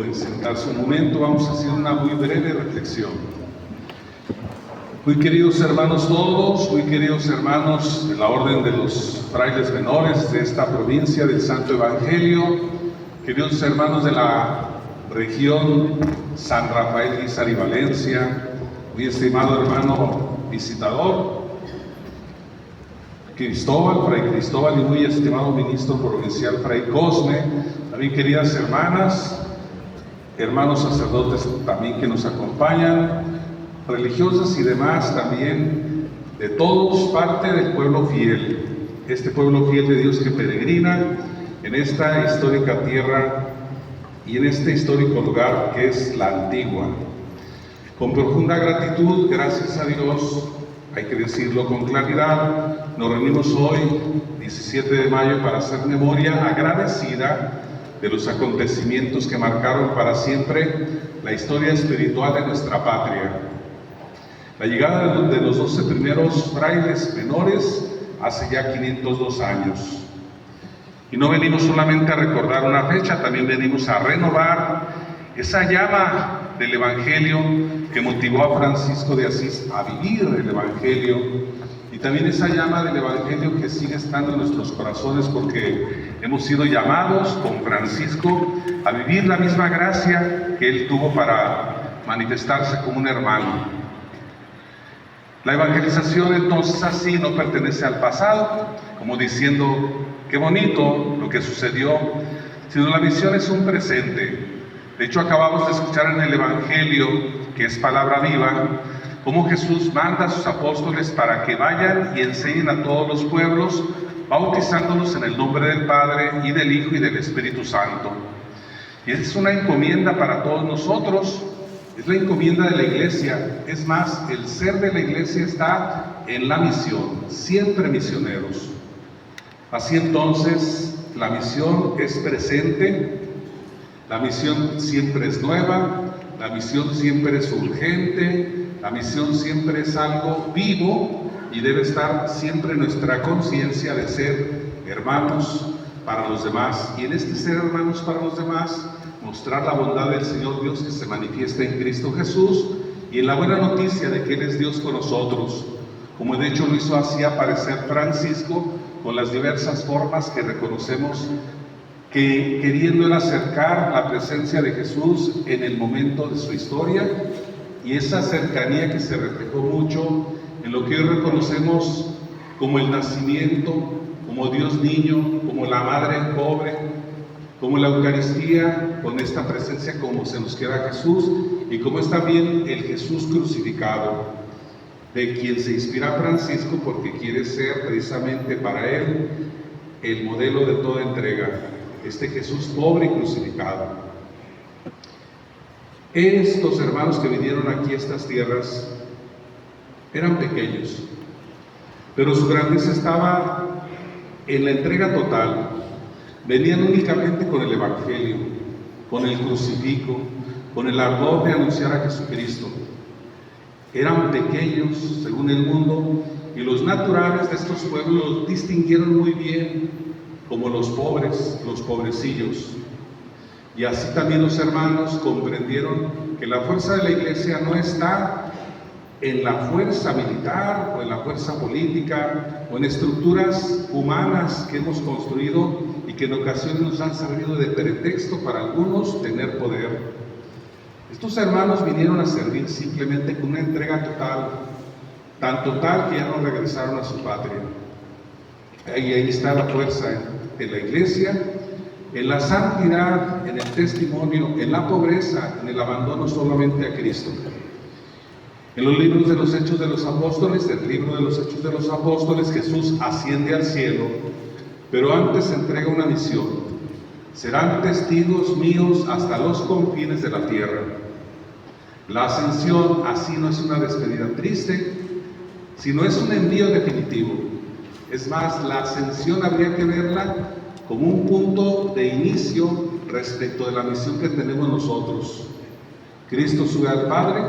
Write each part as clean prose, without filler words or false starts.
Pueden sentarse un momento, vamos a hacer una muy breve reflexión. Muy queridos hermanos todos, muy queridos hermanos de la Orden de los Frailes Menores de esta provincia del Santo Evangelio, queridos hermanos de la región San Rafael, Guízar y Valencia, muy estimado hermano visitador, Fray Cristóbal, y muy estimado ministro provincial, Fray Cosme, también queridas hermanas, hermanos sacerdotes también que nos acompañan, religiosas y demás también, de todos, parte del pueblo fiel, este pueblo fiel de Dios que peregrina en esta histórica tierra y en este histórico lugar que es la Antigua. Con profunda gratitud, gracias a Dios, hay que decirlo con claridad, nos reunimos hoy, 17 de mayo, para hacer memoria agradecida de los acontecimientos que marcaron para siempre la historia espiritual de nuestra patria. La llegada de los 12 primeros frailes menores hace ya 502 años. Y no venimos solamente a recordar una fecha, también venimos a renovar esa llama del Evangelio que motivó a Francisco de Asís a vivir el Evangelio, y también esa llama del Evangelio que sigue estando en nuestros corazones, porque hemos sido llamados con Francisco a vivir la misma gracia que él tuvo para manifestarse como un hermano. La evangelización entonces así no pertenece al pasado, como diciendo qué bonito lo que sucedió, sino la misión es un presente. De hecho, acabamos de escuchar en el Evangelio, que es palabra viva, cómo Jesús manda a sus apóstoles para que vayan y enseñen a todos los pueblos, bautizándolos en el nombre del Padre y del Hijo y del Espíritu Santo. Y es una encomienda para todos nosotros, es la encomienda de la Iglesia. Es más, el ser de la Iglesia está en la misión, siempre misioneros. Así entonces, la misión es presente, la misión siempre es nueva, la misión siempre es urgente, la misión siempre es algo vivo y debe estar siempre en nuestra conciencia de ser hermanos para los demás. Y en este ser hermanos para los demás, mostrar la bondad del Señor Dios que se manifiesta en Cristo Jesús y en la buena noticia de que Él es Dios con nosotros, como de hecho lo hizo así aparecer Francisco con las diversas formas que reconocemos que queriendo él acercar la presencia de Jesús en el momento de su historia, y esa cercanía que se reflejó mucho en lo que hoy reconocemos como el nacimiento, como Dios niño, como la madre pobre, como la Eucaristía, con esta presencia como se nos queda Jesús, y como es también el Jesús crucificado, de quien se inspira Francisco porque quiere ser precisamente para él el modelo de toda entrega, este Jesús pobre y crucificado. Estos hermanos que vinieron aquí a estas tierras eran pequeños, pero su grandeza estaba en la entrega total. Venían únicamente con el Evangelio, con el crucifijo, con el ardor de anunciar a Jesucristo. Eran pequeños según el mundo, y los naturales de estos pueblos los distinguieron muy bien como los pobres, los pobrecillos. Y así también los hermanos comprendieron que la fuerza de la Iglesia no está en la fuerza militar o en la fuerza política o en estructuras humanas que hemos construido y que en ocasiones nos han servido de pretexto para algunos tener poder. Estos hermanos vinieron a servir simplemente con una entrega total, tan total que ya no regresaron a su patria. Ahí está la fuerza de la Iglesia, en la santidad, en el testimonio, en la pobreza, en el abandono solamente a Cristo. En los libros de los Hechos de los Apóstoles, el libro de los Hechos de los Apóstoles, Jesús asciende al cielo, pero antes entrega una misión: serán testigos míos hasta los confines de la tierra. La ascensión así no es una despedida triste, sino es un envío definitivo. Es más, la ascensión habría que verla como un punto de inicio respecto de la misión que tenemos nosotros. Cristo sube al Padre,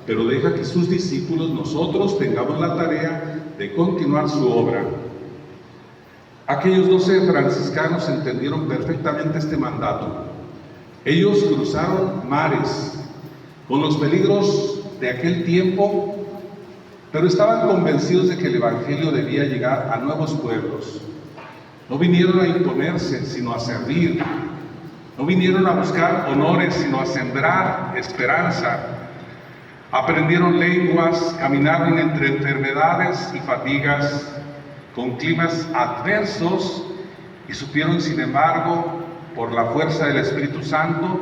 pero deja que sus discípulos, nosotros, tengamos la tarea de continuar su obra. Aquellos 12 franciscanos entendieron perfectamente este mandato. Ellos cruzaron mares con los peligros de aquel tiempo, pero estaban convencidos de que el Evangelio debía llegar a nuevos pueblos. No vinieron a imponerse, sino a servir. No vinieron a buscar honores, sino a sembrar esperanza. Aprendieron lenguas, caminaron entre enfermedades y fatigas, con climas adversos, y supieron, sin embargo, por la fuerza del Espíritu Santo,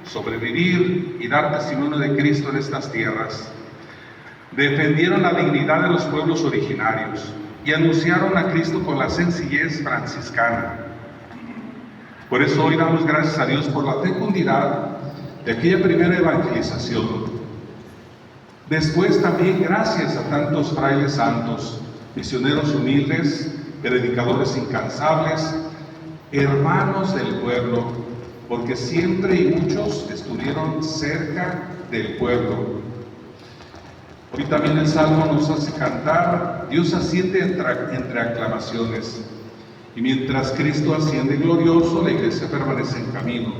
sobrevivir y dar testimonio de Cristo en estas tierras. Defendieron la dignidad de los pueblos originarios y anunciaron a Cristo con la sencillez franciscana. Por eso hoy damos gracias a Dios por la fecundidad de aquella primera evangelización. Después también gracias a tantos frailes santos, misioneros humildes, predicadores incansables, hermanos del pueblo, porque siempre y muchos estuvieron cerca del pueblo. Hoy también el Salmo nos hace cantar: Dios asciende entre aclamaciones. Y mientras Cristo asciende glorioso, la iglesia permanece en camino.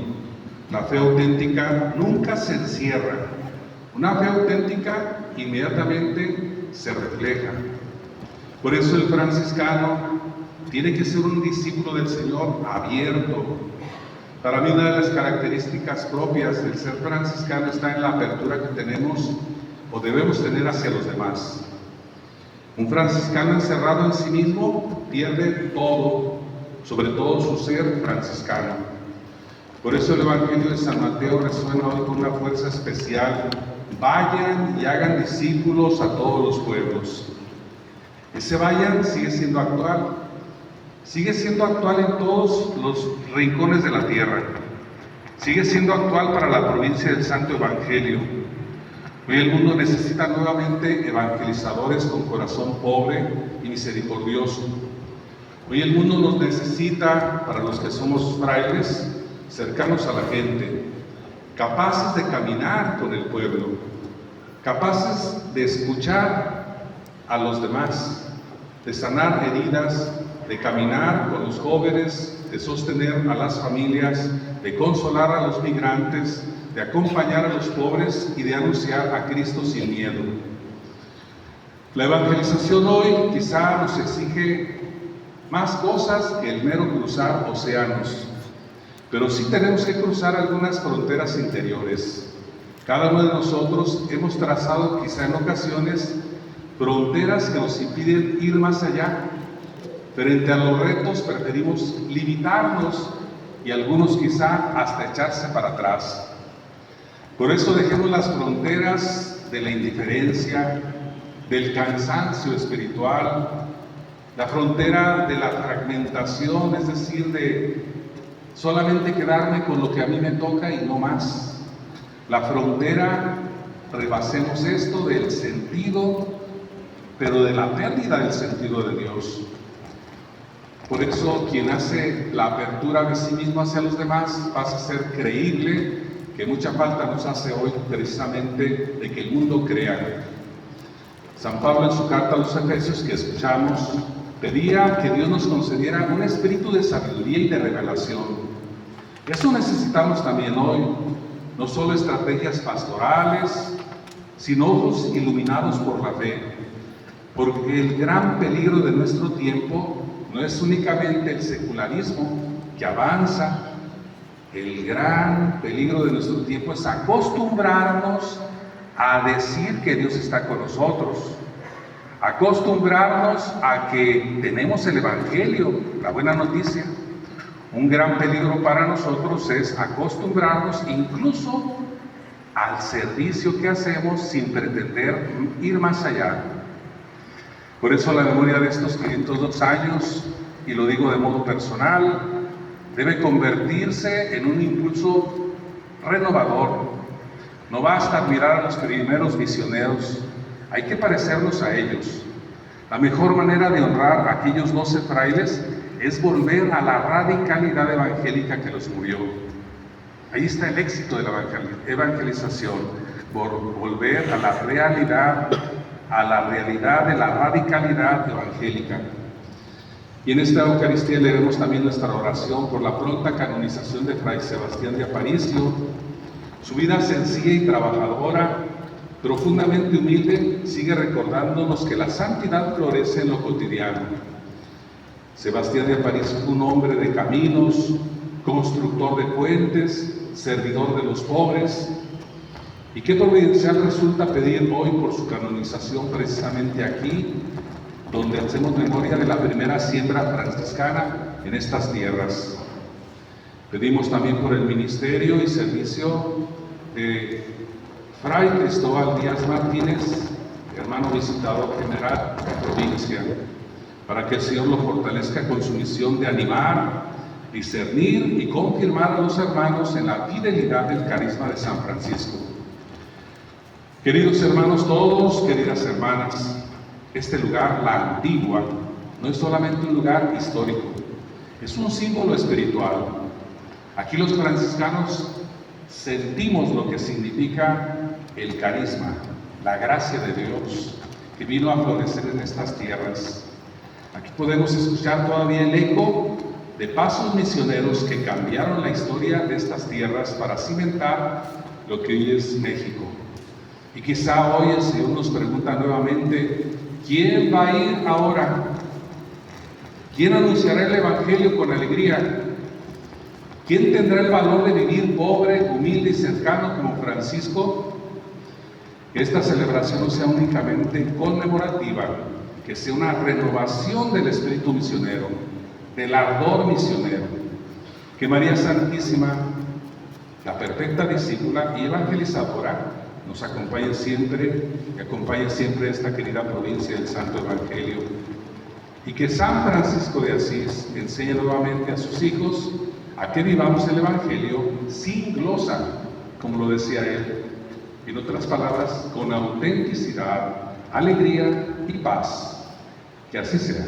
La fe auténtica nunca se encierra. Una fe auténtica inmediatamente se refleja. Por eso el franciscano tiene que ser un discípulo del Señor abierto. Para mí una de las características propias del ser franciscano está en la apertura que tenemos o debemos tener hacia los demás. Un franciscano encerrado en sí mismo pierde todo, sobre todo su ser franciscano. Por eso el Evangelio de San Mateo resuena hoy con una fuerza especial: vayan y hagan discípulos a todos los pueblos. Ese vayan sigue siendo actual en todos los rincones de la tierra, sigue siendo actual para la provincia del Santo Evangelio. Hoy el mundo necesita nuevamente evangelizadores con corazón pobre y misericordioso. Hoy el mundo nos necesita, para los que somos frailes, cercanos a la gente, capaces de caminar con el pueblo, capaces de escuchar a los demás, de sanar heridas, de caminar con los jóvenes, de sostener a las familias, de consolar a los migrantes, de acompañar a los pobres y de anunciar a Cristo sin miedo. La evangelización hoy quizá nos exige más cosas que el mero cruzar océanos, pero sí tenemos que cruzar algunas fronteras interiores. Cada uno de nosotros hemos trazado quizá en ocasiones fronteras que nos impiden ir más allá. Frente a los retos preferimos limitarnos y algunos quizá hasta echarse para atrás. Por eso dejemos las fronteras de la indiferencia, del cansancio espiritual, la frontera de la fragmentación, es decir, de solamente quedarme con lo que a mí me toca y no más. La frontera, rebasemos esto del sentido, pero de la pérdida del sentido de Dios. Por eso quien hace la apertura de sí mismo hacia los demás pasa a ser creíble, que mucha falta nos hace hoy precisamente de que el mundo crea. San Pablo en su carta a los Efesios que escuchamos pedía que Dios nos concediera un espíritu de sabiduría y de revelación. Eso necesitamos también hoy, no solo estrategias pastorales, sino ojos iluminados por la fe, porque el gran peligro de nuestro tiempo no es únicamente el secularismo que avanza. El gran peligro de nuestro tiempo es acostumbrarnos a decir que Dios está con nosotros, acostumbrarnos a que tenemos el Evangelio, la buena noticia. Un gran peligro para nosotros es acostumbrarnos incluso al servicio que hacemos sin pretender ir más allá. Por eso la memoria de estos 502 años, y lo digo de modo personal, debe convertirse en un impulso renovador. No basta admirar a los primeros misioneros, hay que parecernos a ellos. La mejor manera de honrar a aquellos 12 frailes es volver a la radicalidad evangélica que los murió. Ahí está el éxito de la evangelización, por volver a la realidad de la radicalidad evangélica. Y en esta Eucaristía leeremos también nuestra oración por la pronta canonización de Fray Sebastián de Aparicio. Su vida sencilla y trabajadora, profundamente humilde, sigue recordándonos que la santidad florece en lo cotidiano. Sebastián de Aparicio fue un hombre de caminos, constructor de puentes, servidor de los pobres. Y qué providencial resulta pedir hoy por su canonización precisamente aquí, donde hacemos memoria de la primera siembra franciscana en estas tierras. Pedimos también por el ministerio y servicio de Fray Cristóbal Díaz Martínez, hermano visitador general de la provincia, para que el Señor lo fortalezca con su misión de animar, discernir y confirmar a los hermanos en la fidelidad del carisma de San Francisco. Queridos hermanos todos, queridas hermanas, este lugar, la Antigua, no es solamente un lugar histórico, es un símbolo espiritual. Aquí los franciscanos sentimos lo que significa el carisma, la gracia de Dios que vino a florecer en estas tierras. Aquí podemos escuchar todavía el eco de pasos misioneros que cambiaron la historia de estas tierras para cimentar lo que hoy es México. Y quizá hoy el Señor nos pregunta nuevamente, ¿quién va a ir ahora? ¿Quién anunciará el Evangelio con alegría? ¿Quién tendrá el valor de vivir pobre, humilde y cercano como Francisco? Que esta celebración no sea únicamente conmemorativa, que sea una renovación del espíritu misionero, del ardor misionero. Que María Santísima, la perfecta discípula y evangelizadora, nos acompañe siempre, que acompañe siempre esta querida provincia del Santo Evangelio. Y que San Francisco de Asís enseñe nuevamente a sus hijos a que vivamos el Evangelio sin glosa, como lo decía él. En otras palabras, con autenticidad, alegría y paz. Que así sea.